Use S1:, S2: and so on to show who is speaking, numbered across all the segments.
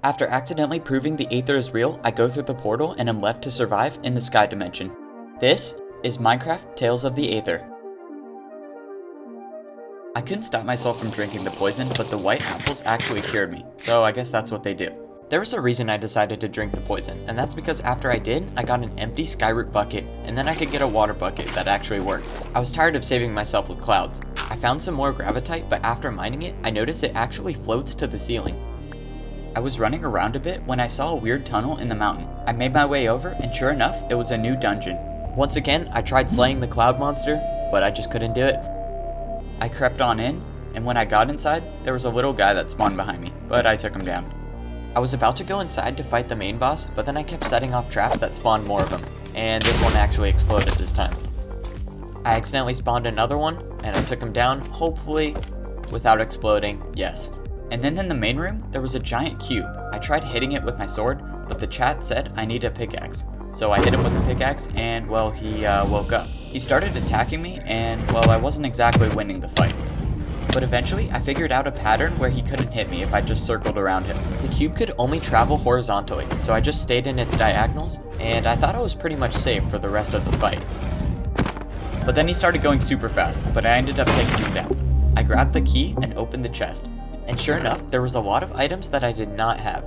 S1: After accidentally proving the Aether is real, I go through the portal and am left to survive in the sky dimension. This is Minecraft Tales of the Aether. I couldn't stop myself from drinking the poison, but the white apples actually cured me, so I guess that's what they do. There was a reason I decided to drink the poison, and that's because after I did, I got an empty skyroot bucket, and then I could get a water bucket that actually worked. I was tired of saving myself with clouds. I found some more gravitite, but after mining it, I noticed it actually floats to the ceiling. I was running around a bit when I saw a weird tunnel in the mountain. I made my way over, and sure enough, it was a new dungeon. Once again, I tried slaying the cloud monster, but I just couldn't do it. I crept on in, and when I got inside, there was a little guy that spawned behind me, but I took him down. I was about to go inside to fight the main boss, but then I kept setting off traps that spawned more of them, and this one actually exploded this time. I accidentally spawned another one, and I took him down, hopefully without exploding, yes. And then in the main room, there was a giant cube. I tried hitting it with my sword, but the chat said I need a pickaxe. So I hit him with a pickaxe, and well, he woke up. He started attacking me, and well, I wasn't exactly winning the fight. But eventually, I figured out a pattern where he couldn't hit me if I just circled around him. The cube could only travel horizontally, so I just stayed in its diagonals, and I thought I was pretty much safe for the rest of the fight. But then he started going super fast, but I ended up taking him down. I grabbed the key and opened the chest, and sure enough, there was a lot of items that I did not have.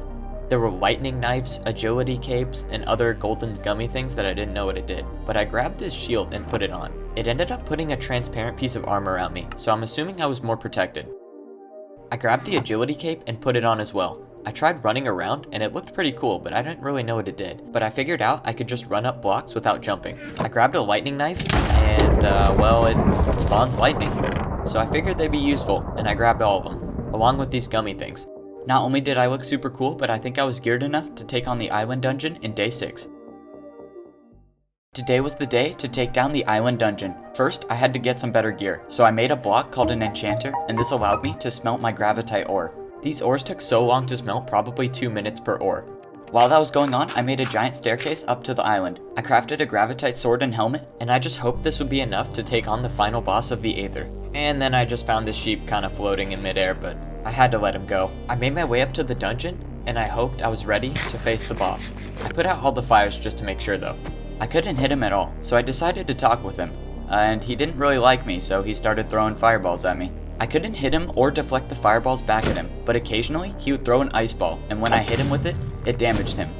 S1: There were lightning knives, agility capes, and other golden gummy things that I didn't know what it did. But I grabbed this shield and put it on. It ended up putting a transparent piece of armor around me, so I'm assuming I was more protected. I grabbed the agility cape and put it on as well. I tried running around and it looked pretty cool, but I didn't really know what it did. But I figured out I could just run up blocks without jumping. I grabbed a lightning knife and well, it spawns lightning. So I figured they'd be useful, and I grabbed all of them, along with these gummy things. Not only did I look super cool, but I think I was geared enough to take on the island dungeon in day 6. Today was the day to take down the island dungeon. First, I had to get some better gear, so I made a block called an enchanter, and this allowed me to smelt my gravitite ore. These ores took so long to smelt, probably 2 minutes per ore. While that was going on, I made a giant staircase up to the island. I crafted a gravitite sword and helmet, and I just hoped this would be enough to take on the final boss of the Aether. And then I just found this sheep kind of floating in midair, but I had to let him go. I made my way up to the dungeon, and I hoped I was ready to face the boss. I put out all the fires just to make sure though. I couldn't hit him at all, so I decided to talk with him. And he didn't really like me, so he started throwing fireballs at me. I couldn't hit him or deflect the fireballs back at him, but occasionally he would throw an ice ball, and when I hit him with it, it damaged him.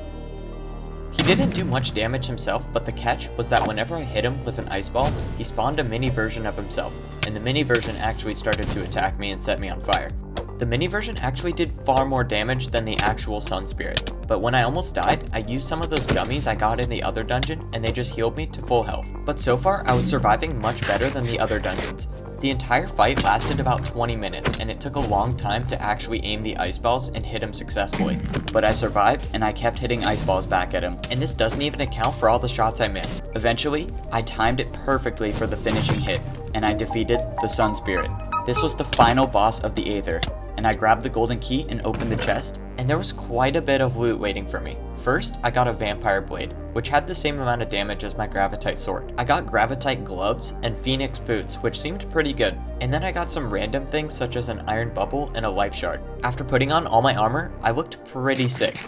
S1: He didn't do much damage himself, but the catch was that whenever I hit him with an ice ball, he spawned a mini version of himself, and the mini version actually started to attack me and set me on fire. The mini version actually did far more damage than the actual sun spirit, but when I almost died, I used some of those gummies I got in the other dungeon and they just healed me to full health. But so far, I was surviving much better than the other dungeons. The entire fight lasted about 20 minutes and it took a long time to actually aim the ice balls and hit him successfully. But I survived and I kept hitting ice balls back at him, and this doesn't even account for all the shots I missed. Eventually, I timed it perfectly for the finishing hit and I defeated the sun spirit. This was the final boss of the Aether, and I grabbed the golden key and opened the chest, and there was quite a bit of loot waiting for me. First, I got a vampire blade, which had the same amount of damage as my gravitite sword. I got gravitite gloves and phoenix boots, which seemed pretty good. And then I got some random things such as an iron bubble and a life shard. After putting on all my armor, I looked pretty sick.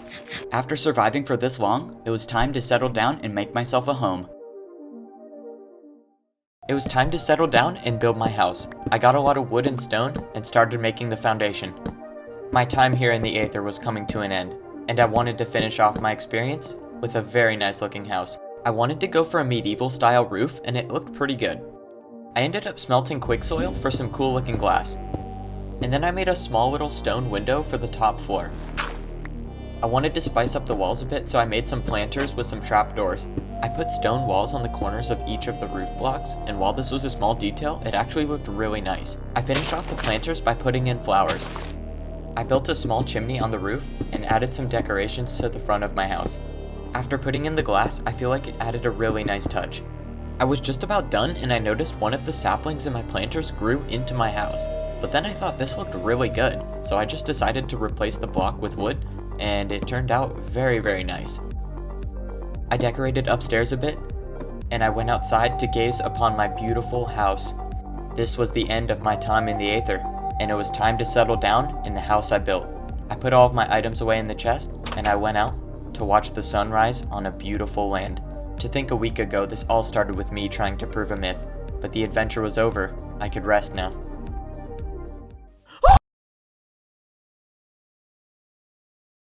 S1: After surviving for this long, it was time to settle down and make myself a home. It was time to settle down and build my house. I got a lot of wood and stone and started making the foundation. My time here in the Aether was coming to an end, and I wanted to finish off my experience with a very nice looking house. I wanted to go for a medieval style roof, and it looked pretty good. I ended up smelting quicksoil for some cool looking glass. And then I made a small little stone window for the top floor. I wanted to spice up the walls a bit, so I made some planters with some trapdoors. I put stone walls on the corners of each of the roof blocks, and while this was a small detail, it actually looked really nice. I finished off the planters by putting in flowers. I built a small chimney on the roof and added some decorations to the front of my house. After putting in the glass, I feel like it added a really nice touch. I was just about done and I noticed one of the saplings in my planters grew into my house, but then I thought this looked really good, so I just decided to replace the block with wood, and it turned out very, very nice. I decorated upstairs a bit, and I went outside to gaze upon my beautiful house. This was the end of my time in the Aether, and it was time to settle down in the house I built. I put all of my items away in the chest, and I went out to watch the sunrise on a beautiful land. To think a week ago this all started with me trying to prove a myth, but the adventure was over. I could rest now.